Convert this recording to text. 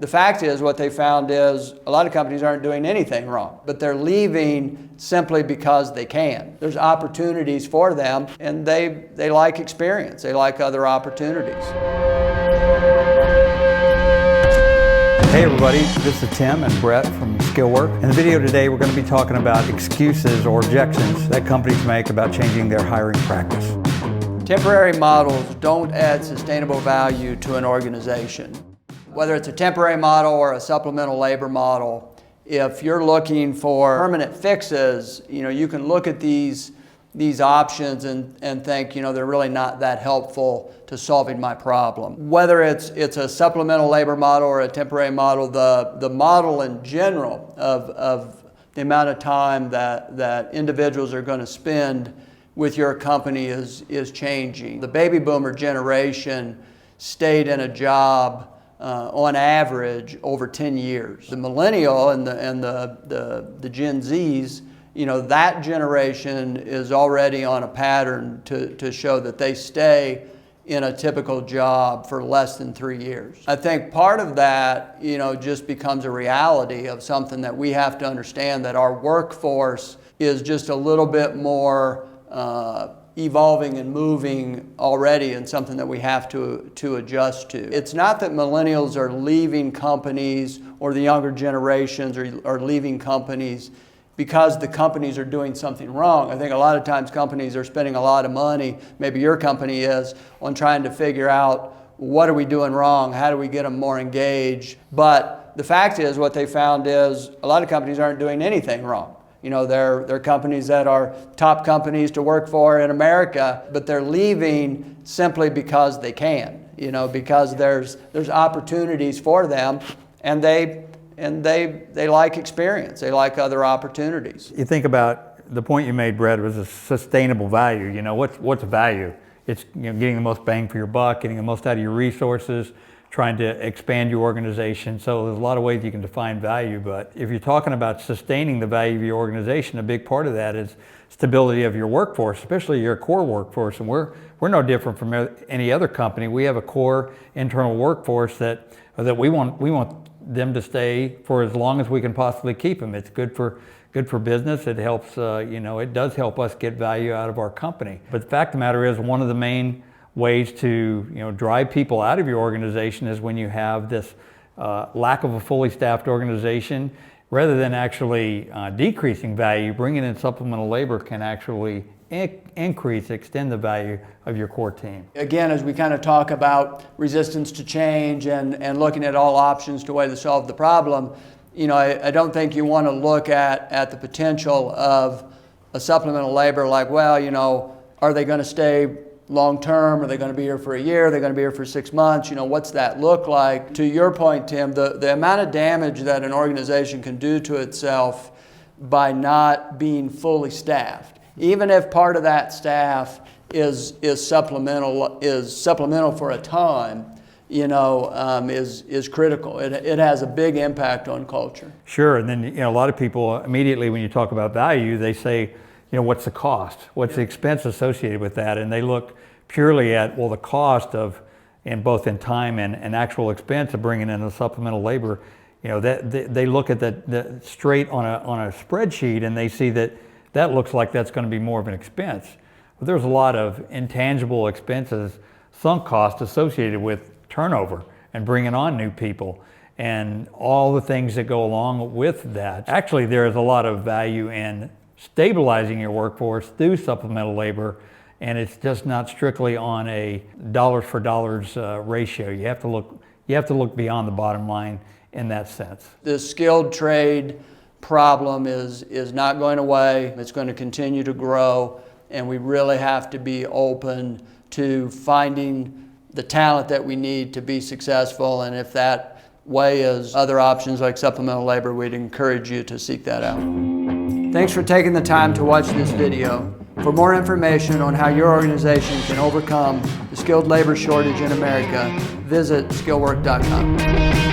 the fact is, what they found is a lot of companies aren't doing anything wrong, but they're leaving simply because they can. There's opportunities for them, and they like experience. They like other opportunities. Hey everybody, this is Tim and Brett from Skillwork. In the video today, we're going to be talking about excuses or objections that companies make about changing their hiring practice. Temporary models don't add sustainable value to an organization. Whether it's a temporary model or a supplemental labor model, if you're looking for permanent fixes, you can look at these options and think, they're really not that helpful to solving my problem. Whether it's a supplemental labor model or a temporary model, the model in general of the amount of time that individuals are going to spend with your company is changing. The baby boomer generation stayed in a job on average over 10 years. The millennial and the Gen Zs, that generation is already on a pattern to show that they stay in a typical job for less than 3 years. I think part of that, just becomes a reality of something that we have to understand, that our workforce is just a little bit more evolving and moving already, and something that we have to adjust to. It's not that millennials are leaving companies, or the younger generations are leaving companies because the companies are doing something wrong. I think a lot of times companies are spending a lot of money, maybe your company is, on trying to figure out, what are we doing wrong? How do we get them more engaged? But the fact is, what they found is a lot of companies aren't doing anything wrong. They're companies that are top companies to work for in America, but they're leaving simply because they can, because there's opportunities for them, and they like experience. They like other opportunities. You think about the point you made, Brett, was a sustainable value. What's value? It's getting the most bang for your buck, getting the most out of your resources, trying to expand your organization. So there's a lot of ways you can define value, but if you're talking about sustaining the value of your organization, a big part of that is stability of your workforce, especially your core workforce. And we're no different from any other company. We have a core internal workforce that we want them to stay for as long as we can possibly keep them. It's good for business. It helps, it does help us get value out of our company. But the fact of the matter is, one of the main ways to drive people out of your organization is when you have this lack of a fully staffed organization. Rather than actually decreasing value, bringing in supplemental labor can actually extend the value of your core team. Again, as we kind of talk about resistance to change and looking at all options to way to solve the problem, I don't think you want to look at the potential of a supplemental labor like, well, are they going to stay long-term? Are they going to be here for a year? Are they going to be here for 6 months? What's that look like? To your point, Tim, the amount of damage that an organization can do to itself by not being fully staffed, even if part of that staff is supplemental for a time, is critical. It has a big impact on culture. Sure, and then a lot of people immediately, when you talk about value, they say, what's the cost? What's the expense associated with that? And they look purely at, the cost of, both in time and actual expense of bringing in a supplemental labor. They look at that straight on a spreadsheet, and they see that looks like that's going to be more of an expense. But there's a lot of intangible expenses, sunk costs associated with turnover and bringing on new people, and all the things that go along with that. Actually, there is a lot of value in stabilizing your workforce through supplemental labor, and it's just not strictly on a dollars for dollars ratio. You have to look beyond the bottom line in that sense. The skilled trade problem is not going away. It's going to continue to grow, and we really have to be open to finding the talent that we need to be successful. And if that way is other options like supplemental labor, we'd encourage you to seek that out. Thanks for taking the time to watch this video. For more information on how your organization can overcome the skilled labor shortage in America, visit skillwork.com.